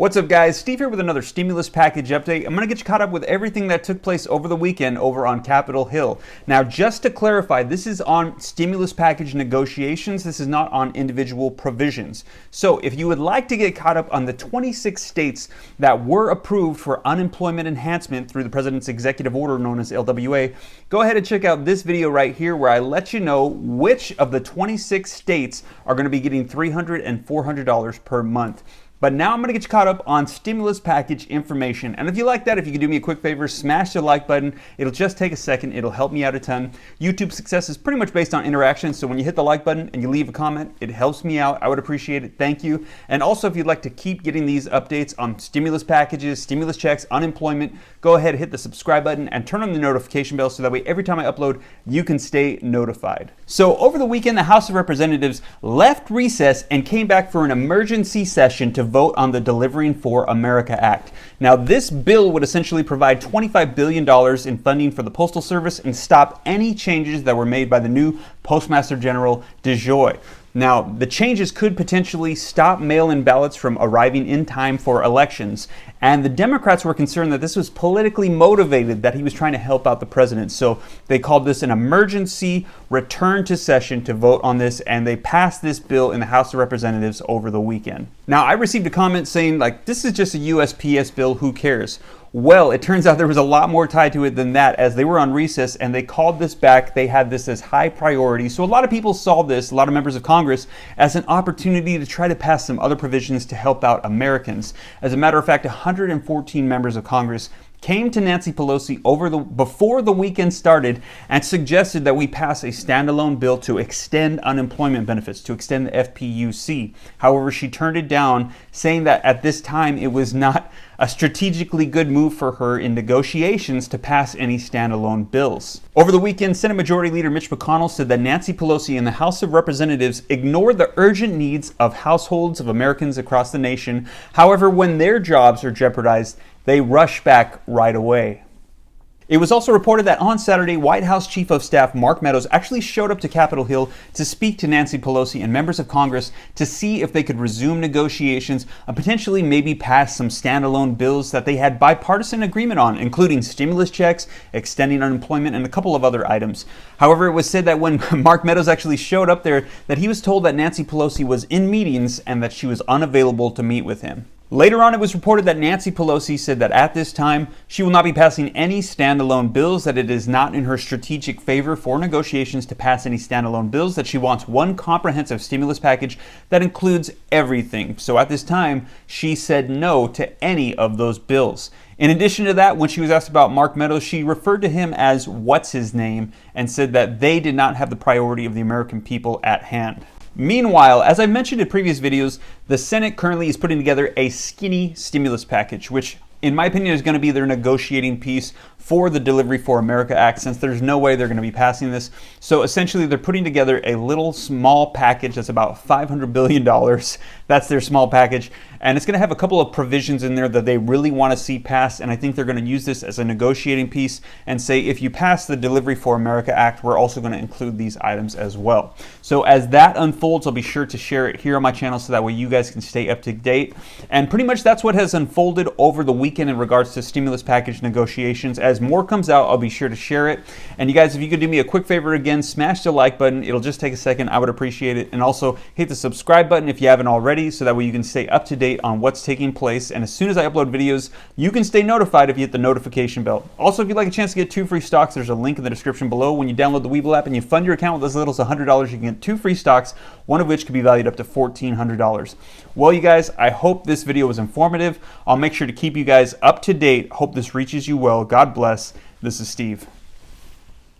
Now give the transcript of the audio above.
What's up, guys? Steve here with another stimulus package update. I'm going to get you caught up with everything that took place over the weekend over on Capitol Hill. Now, just to clarify, this is on stimulus package negotiations. This is not on individual provisions. So if you would like to get caught up on the 26 states that were approved for unemployment enhancement through the president's executive order known as LWA, go ahead and check out this video right here where I let you know which of the 26 states are going to be getting $300 and $400 per month. But now I'm going to get you caught up on stimulus package information. And if you like that, if you could do me a quick favor, smash the like button. It'll just take a second. It'll help me out a ton. YouTube success is pretty much based on interaction. So when you hit the like button and you leave a comment, it helps me out. I would appreciate it. Thank you. And also, if you'd like to keep getting these updates on stimulus packages, stimulus checks, unemployment, go ahead, hit the subscribe button and turn on the notification bell so that way every time I upload, you can stay notified. So over the weekend, the House of Representatives left recess and came back for an emergency session to vote on the Delivering for America Act. Now, this bill would essentially provide $25 billion in funding for the Postal Service and stop any changes that were made by the new Postmaster General DeJoy. Now, the changes could potentially stop mail-in ballots from arriving in time for elections. And the Democrats were concerned that this was politically motivated, that he was trying to help out the president. So they called this an emergency return to session to vote on this, and they passed this bill in the House of Representatives over the weekend. Now, I received a comment saying, this is just a USPS bill, who cares? Well, it turns out there was a lot more tied to it than that, as they were on recess and they called this back. They had this as high priority. So a lot of people saw this, a lot of members of Congress, as an opportunity to try to pass some other provisions to help out Americans. As a matter of fact, 114 members of Congress came to Nancy Pelosi before the weekend started and suggested that we pass a standalone bill to extend unemployment benefits, to extend the FPUC. However, she turned it down, saying that at this time it was not a strategically good move for her in negotiations to pass any standalone bills. Over the weekend, Senate Majority Leader Mitch McConnell said that Nancy Pelosi and the House of Representatives ignored the urgent needs of households of Americans across the nation. However, when their jobs are jeopardized, they rush back right away. It was also reported that on Saturday, White House Chief of Staff Mark Meadows actually showed up to Capitol Hill to speak to Nancy Pelosi and members of Congress to see if they could resume negotiations and potentially maybe pass some standalone bills that they had bipartisan agreement on, including stimulus checks, extending unemployment, and a couple of other items. However, it was said that when Mark Meadows actually showed up there, that he was told that Nancy Pelosi was in meetings and that she was unavailable to meet with him. Later on, it was reported that Nancy Pelosi said that at this time, she will not be passing any standalone bills, that it is not in her strategic favor for negotiations to pass any standalone bills, that she wants one comprehensive stimulus package that includes everything. So at this time, she said no to any of those bills. In addition to that, when she was asked about Mark Meadows, she referred to him as what's his name and said that they did not have the priority of the American people at hand. Meanwhile, as I mentioned in previous videos, the Senate currently is putting together a skinny stimulus package, which in my opinion is going to be their negotiating piece for the Delivery for America Act, since there's no way they're going to be passing this. So essentially they're putting together a little small package that's about $500 billion. That's their small package. And it's going to have a couple of provisions in there that they really want to see passed. And I think they're going to use this as a negotiating piece and say, if you pass the Delivery for America Act, we're also going to include these items as well. So as that unfolds, I'll be sure to share it here on my channel so that way you guys can stay up to date. And pretty much that's what has unfolded over the weekend in regards to stimulus package negotiations. As more comes out, I'll be sure to share it. And you guys, if you could do me a quick favor again, smash the like button. It'll just take a second. I would appreciate it. And also hit the subscribe button if you haven't already, so that way you can stay up to date on what's taking place. And as soon as I upload videos, you can stay notified if you hit the notification bell. Also, if you'd like a chance to get 2 free stocks, there's a link in the description below. When you download the Webull app and you fund your account with as little as $100, you can get 2 free stocks, one of which could be valued up to $1,400. Well, you guys, I hope this video was informative. I'll make sure to keep you guys up to date. Hope this reaches you well. God bless. This is Steve.